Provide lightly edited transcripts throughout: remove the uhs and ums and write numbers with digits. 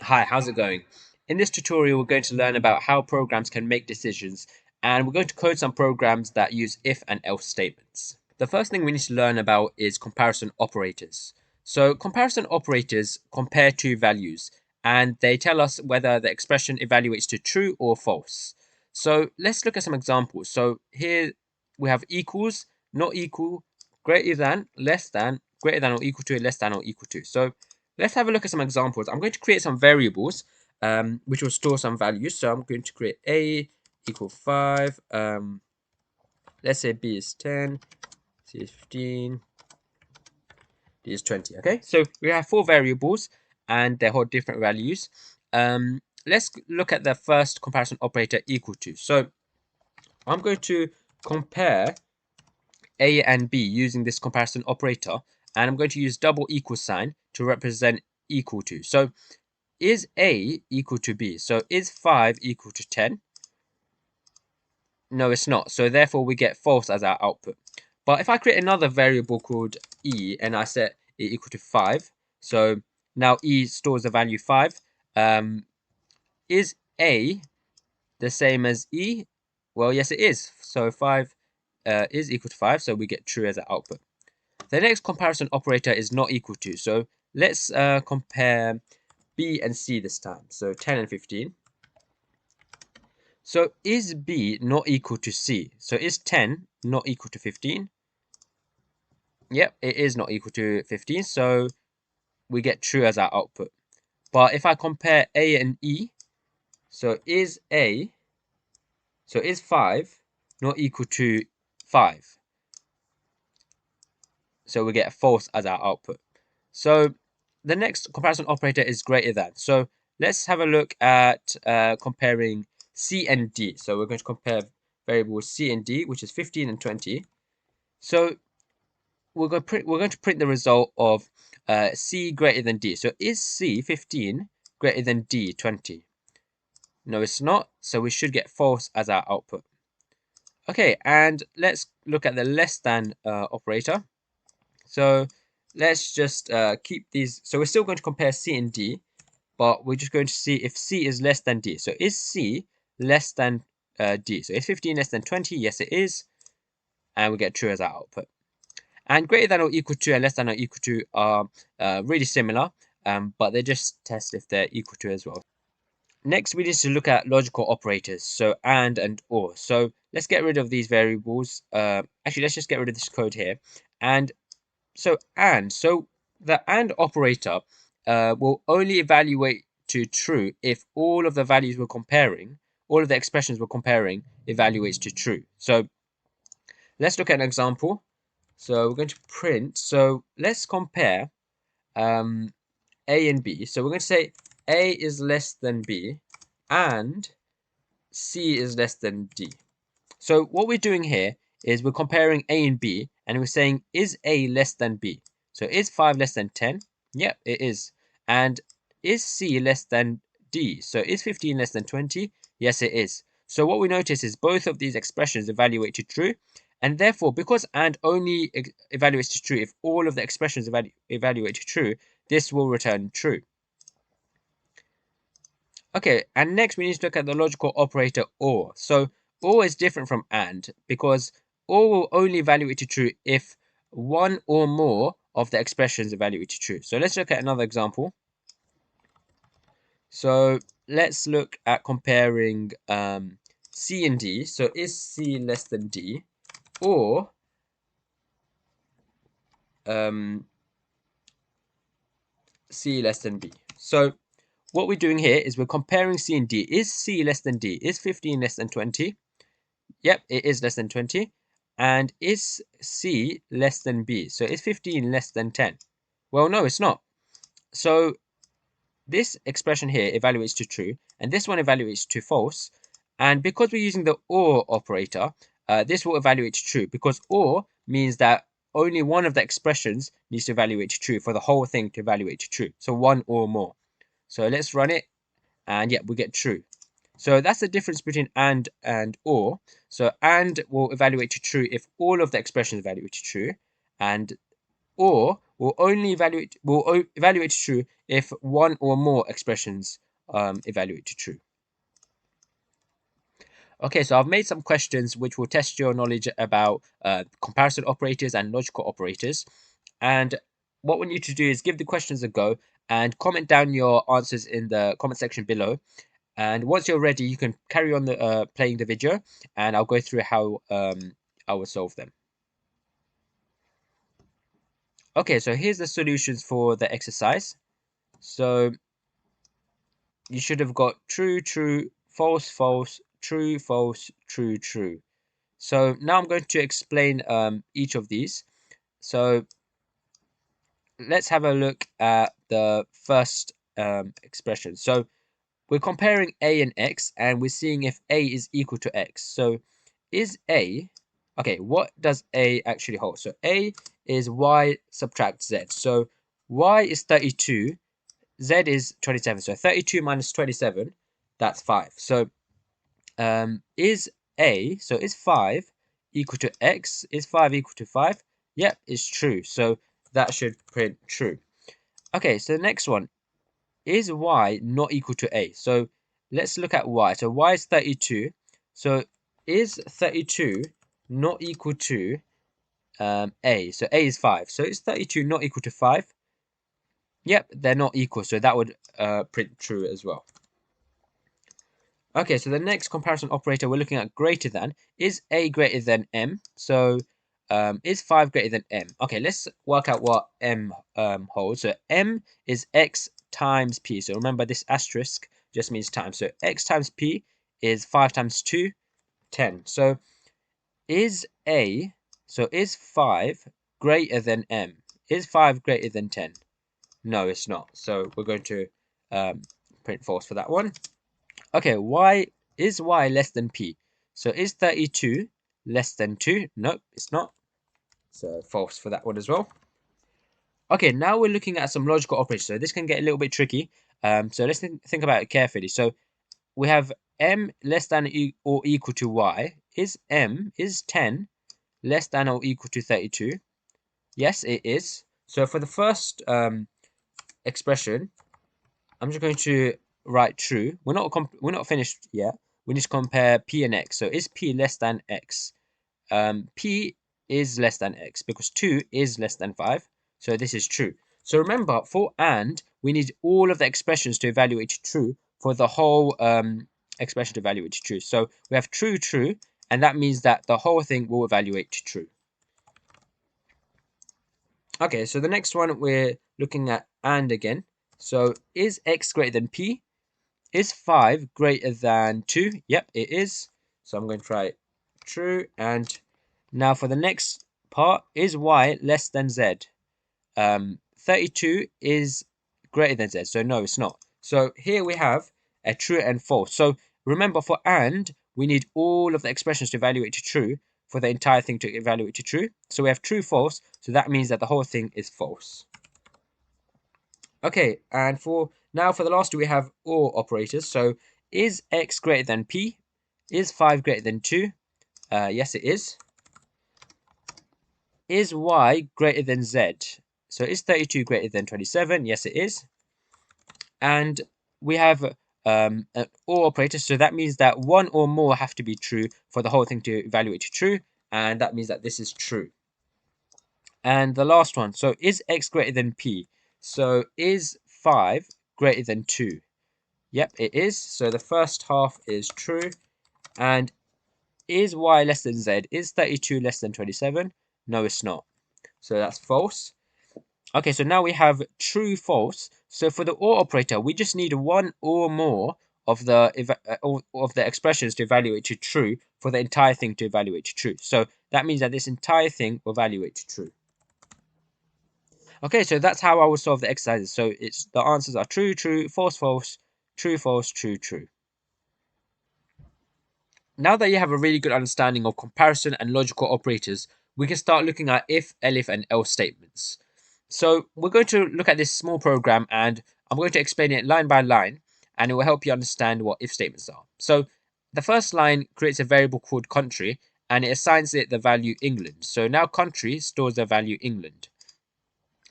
Hi, how's it going? In this tutorial, we're going to learn about how programs can make decisions, and we're going to code some programs that use if and else statements. The first thing we need to learn about is comparison operators. So comparison operators compare two values, and they tell us whether the expression evaluates to true or false. So let's look at some examples. So here we have equals, not equal, greater than, less than, greater than or equal to, less than or equal to. So let's have a look at some examples. I'm going to create some variables which will store some values. So I'm going to create a equal 5. Let's say b is 10, c is 15, d is 20. Okay, so we have 4 variables and they hold different values. Let's look at the first comparison operator equal to. So I'm going to compare a and b using this comparison operator, and I'm going to use double equal sign to represent equal to. So is a equal to b? So is 5 equal to 10? No, it's not. So therefore we get false as our output. But if I create another variable called e and I set it equal to 5, so now e stores the value 5. Is a the same as e? Well, yes, it is. So 5 is equal to 5, so we get true as our output. The next comparison operator is not equal to. So let's compare b and c this time. So 10 and 15. So is b not equal to c? So is 10 not equal to 15? Yep, it is not equal to 15. So we get true as our output. But if I compare a and e, so is 5 not equal to 5? So we get false as our output. So the next comparison operator is greater than. So let's have a look at comparing c and d. So we're going to compare variables c and d, which is 15 and 20. So we're going to print the result of c greater than d. So is c 15 greater than d 20? No, it's not. So we should get false as our output. Okay, and let's look at the less than operator. So let's just keep these. So we're still going to compare c and d, but we're just going to see if c is less than d. So is c less than d? So is 15 less than 20? Yes, it is. And we get true as our output. And greater than or equal to and less than or equal to are really similar, but they just test if they're equal to as well. Next, we need to look at logical operators, so and or. So let's get rid of these variables. Actually, let's just get rid of this code here. And so the and operator will only evaluate to true if all of the values we're comparing, all of the expressions we're comparing, evaluates to true. So let's look at an example. So we're going to print. So let's compare a and b. So we're going to say a is less than b and c is less than d. So what we're doing here is we're comparing a and b, and we're saying is a less than b? So is 5 less than 10? Yep, it is. And is c less than d? So is 15 less than 20? Yes, it is. So what we notice is both of these expressions evaluate to true, and therefore because and only evaluates to true if all of the expressions evaluate to true, this will return true. Okay, and next we need to look at the logical operator or. So or is different from and because or will only evaluate to true if one or more of the expressions evaluate to true. So let's look at another example. So let's look at comparing c and d. So is c less than d or c less than b? So what we're doing here is we're comparing c and d. Is c less than d? Is 15 less than 20? Yep, it is less than 20. And is c less than b? So is 15 less than 10? Well, no, it's not. So this expression here evaluates to true, and this one evaluates to false. And because we're using the or operator, this will evaluate to true, because or means that only one of the expressions needs to evaluate to true for the whole thing to evaluate to true. So one or more. So let's run it, and yeah, we get true. So that's the difference between and or. So and will evaluate to true if all of the expressions evaluate to true, and or will only evaluate true if one or more expressions evaluate to true. Okay, so I've made some questions which will test your knowledge about comparison operators and logical operators. And what we need to do is give the questions a go and comment down your answers in the comment section below. And once you're ready, you can carry on the playing the video, and I'll go through how I will solve them. Okay, so here's the solutions for the exercise. So you should have got true, true, false, false, true, false, true, true. So now I'm going to explain each of these. So let's have a look at the first expression. So we're comparing a and x, and we're seeing if a is equal to x. So is a, okay, what does a actually hold? So a is y subtract z. So y is 32, z is 27. So 32 minus 27, that's 5. So is a, so is 5 equal to x? Is 5 equal to 5? Yep, it's true. So that should print true. Okay, so the next one, is y not equal to a? So let's look at y. So y is 32. So is 32 not equal to a? So a is 5. So is 32 not equal to 5? Yep, they're not equal. So that would print true as well. Okay, so the next comparison operator we're looking at greater than. Is a greater than m? So is 5 greater than m? Okay, let's work out what m holds. So m is x times p. So remember, this asterisk just means times. So x times p is 5 times 2, 10. So is a, so is 5 greater than m? Is 5 greater than 10? No, it's not. So we're going to print false for that one. Okay, is y less than p? So is 32 less than 2? Nope, it's not. So false for that one as well. Okay, now we're looking at some logical operators. So this can get a little bit tricky. So let's think about it carefully. So we have m less than or equal to y. Is 10 less than or equal to 32? Yes, it is. So for the first expression, I'm just going to write true. We're not finished yet. We need to compare p and x. So is p less than x? P is less than x because 2 is less than 5. So this is true. So remember, for and, we need all of the expressions to evaluate true for the whole expression to evaluate true. So we have true, true, and that means that the whole thing will evaluate true. Okay, so the next one we're looking at and again. So is x greater than p? Is 5 greater than 2? Yep, it is. So I'm going to try true. And now for the next part, is y less than z? 32 is greater than z. So no, it's not. So here we have a true and false. So remember, for and, we need all of the expressions to evaluate to true for the entire thing to evaluate to true. So we have true, false. So that means that the whole thing is false. Okay, and for the last two, we have OR operators. So is x greater than p? Is 5 greater than 2? Yes, it is. Is y greater than z? So is 32 greater than 27? Yes, it is. And we have an OR operator, so that means that one or more have to be true for the whole thing to evaluate to true, and that means that this is true. And the last one, so is x greater than p? So is 5 greater than 2? Yep, it is. So the first half is true. And is y less than z? Is 32 less than 27? No, it's not. So that's false. Okay, so now we have true, false. So for the OR operator, we just need one or more of the expressions to evaluate to true for the entire thing to evaluate to true. So that means that this entire thing will evaluate to true. Okay, so that's how I will solve the exercises. So the answers are true, true, false, false, true, false, true, true. Now that you have a really good understanding of comparison and logical operators, we can start looking at if, elif, and else statements. So we're going to look at this small program, and I'm going to explain it line by line, and it will help you understand what if statements are. So the first line creates a variable called country, and it assigns it the value England. So now country stores the value England.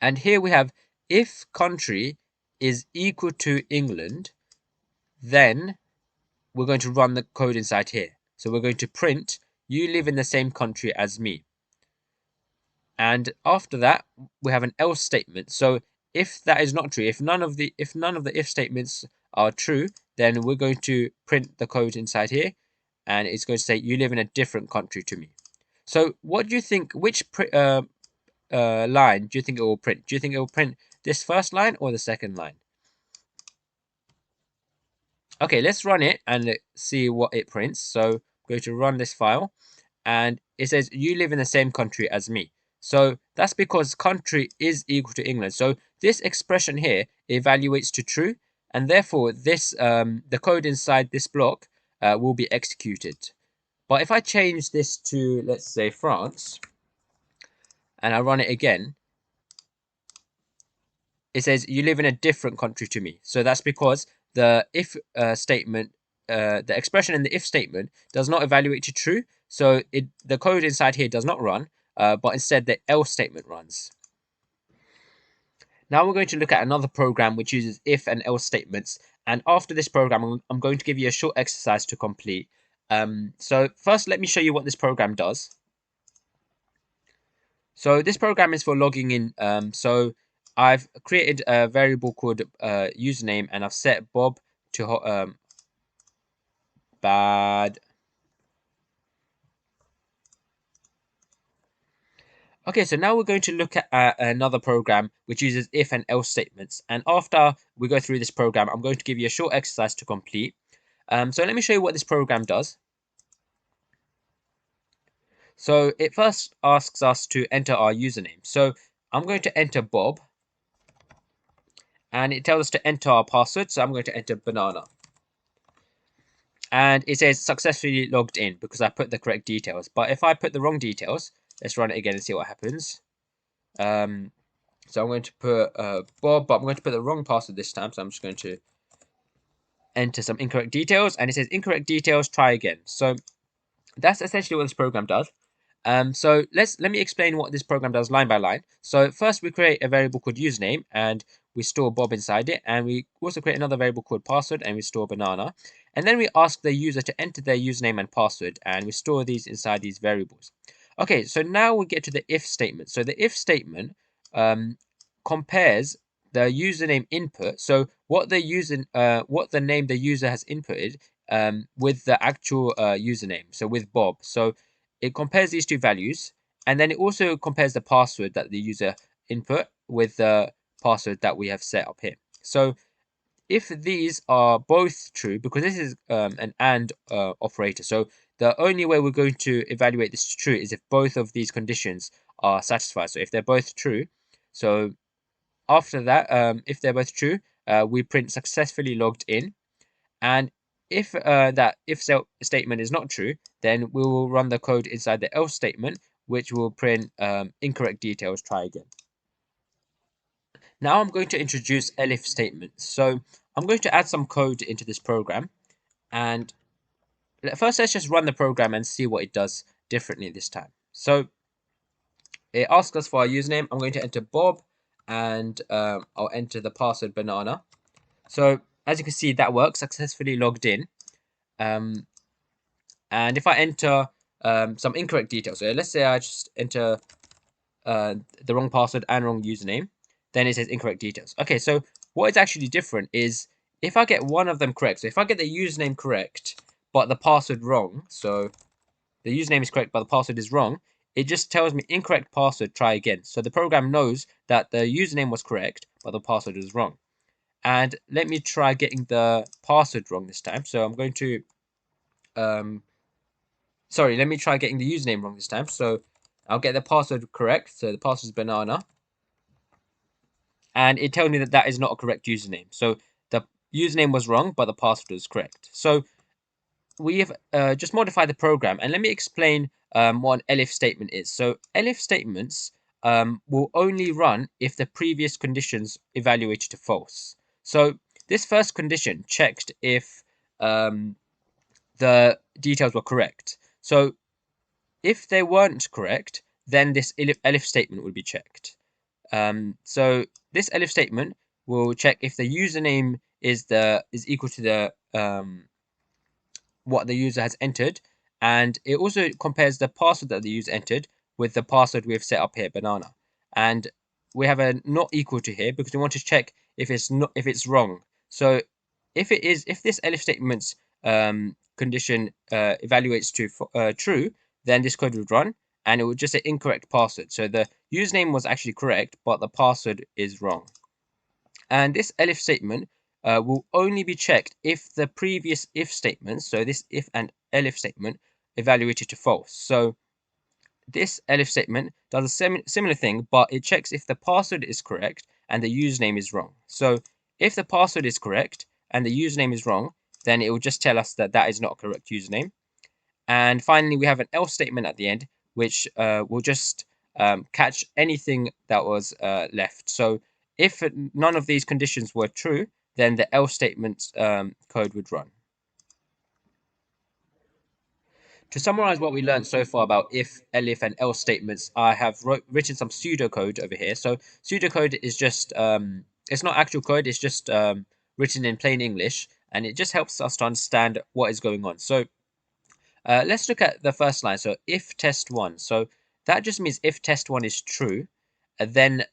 And here we have, if country is equal to England, then we're going to run the code inside here. So we're going to print, you live in the same country as me. And after that, we have an else statement. So if that is not true, if none of the if statements are true, then we're going to print the code inside here, and it's going to say you live in a different country to me. So what do you think? Which line do you think it will print? Do you think it will print this first line or the second line? Okay, let's run it and see what it prints. So I'm going to run this file, and it says you live in the same country as me. So that's because country is equal to England. So this expression here evaluates to true, and therefore this the code inside this block will be executed. But if I change this to, let's say, France, and I run it again, it says you live in a different country to me. So that's because the if statement, the expression in the if statement does not evaluate to true. So the code inside here does not run, but instead the else statement runs. Now we're going to look at another program which uses if and else statements. And after this program, I'm going to give you a short exercise to complete. So first, let me show you what this program does. So this program is for logging in. So I've created a variable called username, and I've set Bob to bad. Okay, so now we're going to look at another program which uses if and else statements. And after we go through this program, I'm going to give you a short exercise to complete. So let me show you what this program does. So it first asks us to enter our username. So I'm going to enter Bob, and it tells us to enter our password. So I'm going to enter banana. And it says successfully logged in because I put the correct details. But if I put the wrong details, let's run it again and see what happens. So I'm going to put Bob, but I'm going to put the wrong password this time. So I'm just going to enter some incorrect details, and it says incorrect details, try again. So that's essentially what this program does. So let me explain what this program does line by line. So first we create a variable called username, and we store Bob inside it, and we also create another variable called password, and we store banana. And then we ask the user to enter their username and password, and we store these inside these variables. Okay, so now we get to the if statement. So the if statement compares the username input, so what the name the user has inputted, with the actual username, so with Bob. So it compares these two values, and then it also compares the password that the user input with the password that we have set up here. So if these are both true, because this is an AND operator, so the only way we're going to evaluate this is true is if both of these conditions are satisfied. So if they're both true, so after that, if they're both true, we print successfully logged in. And if that if statement is not true, then we will run the code inside the else statement, which will print incorrect details, try again. Now I'm going to introduce Elif statements. So I'm going to add some code into this program. And first, let's just run the program and see what it does differently this time. So it asks us for our username. I'm going to enter Bob, and I'll enter the password banana. So as you can see, that works, successfully logged in. And if I enter some incorrect details, so let's say I just enter the wrong password and wrong username, then it says incorrect details. Okay, so what is actually different is if I get one of them correct, so if I get the username correct but the password wrong, so the username is correct but the password is wrong, it just tells me incorrect password, try again. So the program knows that the username was correct but the password was wrong. And let me try getting the password wrong this time. So I'm going to sorry, let me try getting the username wrong this time. So I'll get the password correct. So the password is banana. And it tells me that that is not a correct username. So the username was wrong, but the password was correct. So we have just modified the program. And let me explain what an Elif statement is. So Elif statements will only run if the previous conditions evaluated to false. So this first condition checked if the details were correct. So if they weren't correct, then this Elif statement would be checked. So this Elif statement will check if the username is equal to the what the user has entered, and it also compares the password that the user entered with the password we've set up here, banana. And we have a not equal to here because we want to check if it's wrong. So if this Elif statement's condition evaluates to true, then this code would run and it would just say incorrect password. So the username was actually correct, but the password is wrong. And this elif statement will only be checked if the previous if statements, so this if and elif statement, evaluated to false. So this elif statement does a similar thing, but it checks if the password is correct and the username is wrong. So if the password is correct and the username is wrong, then it will just tell us that that is not a correct username. And finally, we have an else statement at the end, which will just catch anything that was left. So if none of these conditions were true, then the else statement code would run. To summarize what we learned so far about if, elif, and else statements, I have written some pseudocode over here. So pseudocode is just, it's not actual code, it's just written in plain English, and it just helps us to understand what is going on. So let's look at the first line. So if test1. So that just means if test1 is true, then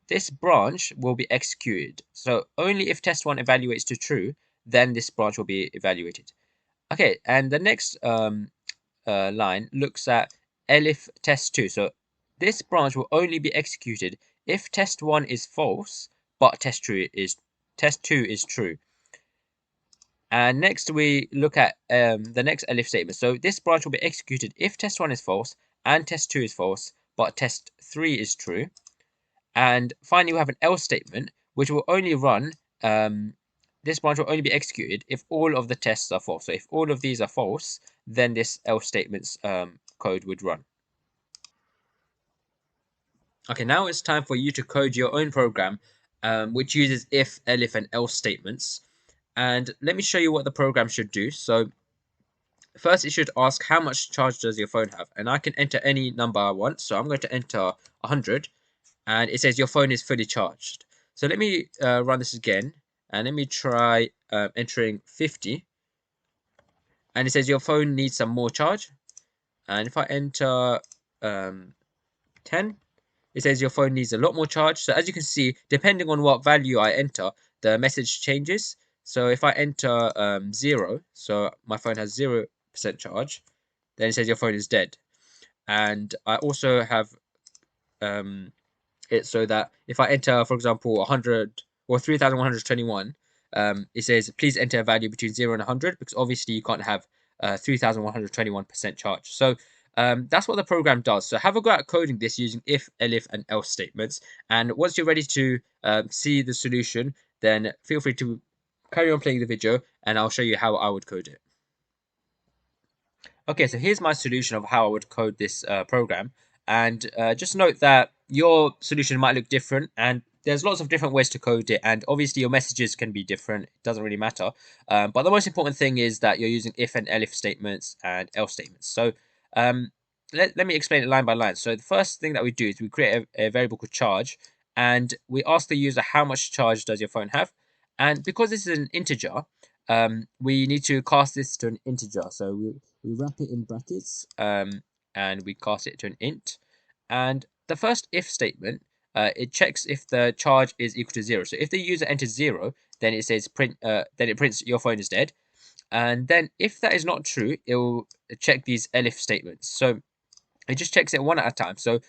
this branch will be executed. So only if test1 evaluates to true, then this branch will be evaluated. Okay, and the next line looks at elif test2. So this branch will only be executed if test1 is false, but test2 is true. And next we look at the next elif statement. So this branch will be executed if test1 is false and test2 is false, but test3 is true. And finally, we have an else statement, which will only run, this branch will only be executed if all of the tests are false. So if all of these are false, then this else statement's code would run. Okay, now it's time for you to code your own program, which uses if, elif, and else statements. And let me show you what the program should do. So first, it should ask how much charge does your phone have, and I can enter any number I want. So I'm going to enter 100, and it says your phone is fully charged. So let me run this again, and let me try entering 50, and it says your phone needs some more charge. And if I enter 10, it says your phone needs a lot more charge. So as you can see, depending on what value I enter, the message changes. So if I enter 0, so my phone has 0% charge, then it says your phone is dead. And I also have it so that if I enter, for example, 100 or 3121, it says please enter a value between 0 and 100, because obviously you can't have 3121% charge. So that's what the program does. So have a go at coding this using if, elif, and else statements. And once you're ready to see the solution, then feel free to carry on playing the video, and I'll show you how I would code it. Okay, so here's my solution of how I would code this program. And just note that your solution might look different, and there's lots of different ways to code it. And obviously your messages can be different. It doesn't really matter. But the most important thing is that you're using if and elif statements and else statements. So let me explain it line by line. So the first thing that we do is we create a variable called charge, and we ask the user how much charge does your phone have. And because this is an integer, we need to cast this to an integer. So we wrap it in brackets, and we cast it to an int. And the first if statement, it checks if the charge is equal to 0. So if the user enters 0, then it says print. Then it prints your phone is dead. And then if that is not true, it will check these elif statements. So it just checks it one at a time. So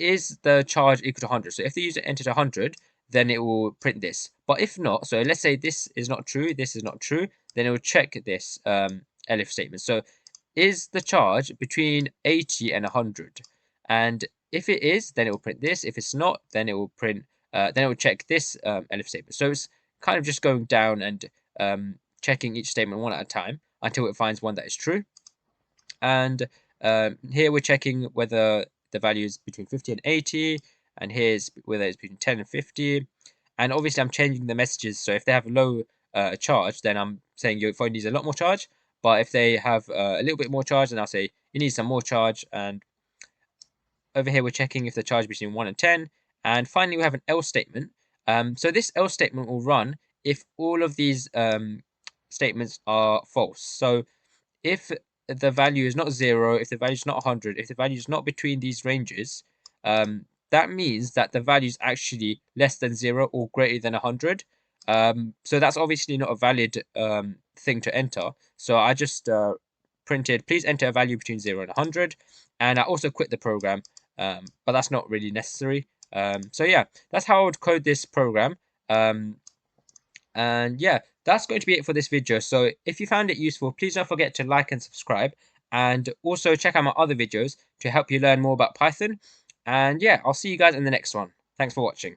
is the charge equal to 100? So if the user entered 100, then it will print this. But if not, so let's say this is not true, this is not true, then it will check this elif statement. So is the charge between 80 and 100? And if it is, then it will print this. If it's not, then it will print. Then it will check this elif statement. So it's kind of just going down and checking each statement one at a time until it finds one that is true. And here we're checking whether the value is between 50 and 80, and here's whether it's between 10 and 50. And obviously I'm changing the messages, so if they have low charge, then I'm saying your phone needs a lot more charge. But if they have a little bit more charge, then I'll say you need some more charge. And over here we're checking if the charge is between 1 and 10, And finally, we have an else statement. So this else statement will run if all of these statements are false. So if the value is not 0, if the value is not 100, if the value is not between these ranges, that means that the value is actually less than 0 or greater than 100. So that's obviously not a valid thing to enter. So I just printed, please enter a value between 0 and 100. And I also quit the program, but that's not really necessary. So yeah, that's how I would code this program. And yeah, that's going to be it for this video. So if you found it useful, please don't forget to like and subscribe. And also check out my other videos to help you learn more about Python. And yeah, I'll see you guys in the next one. Thanks for watching.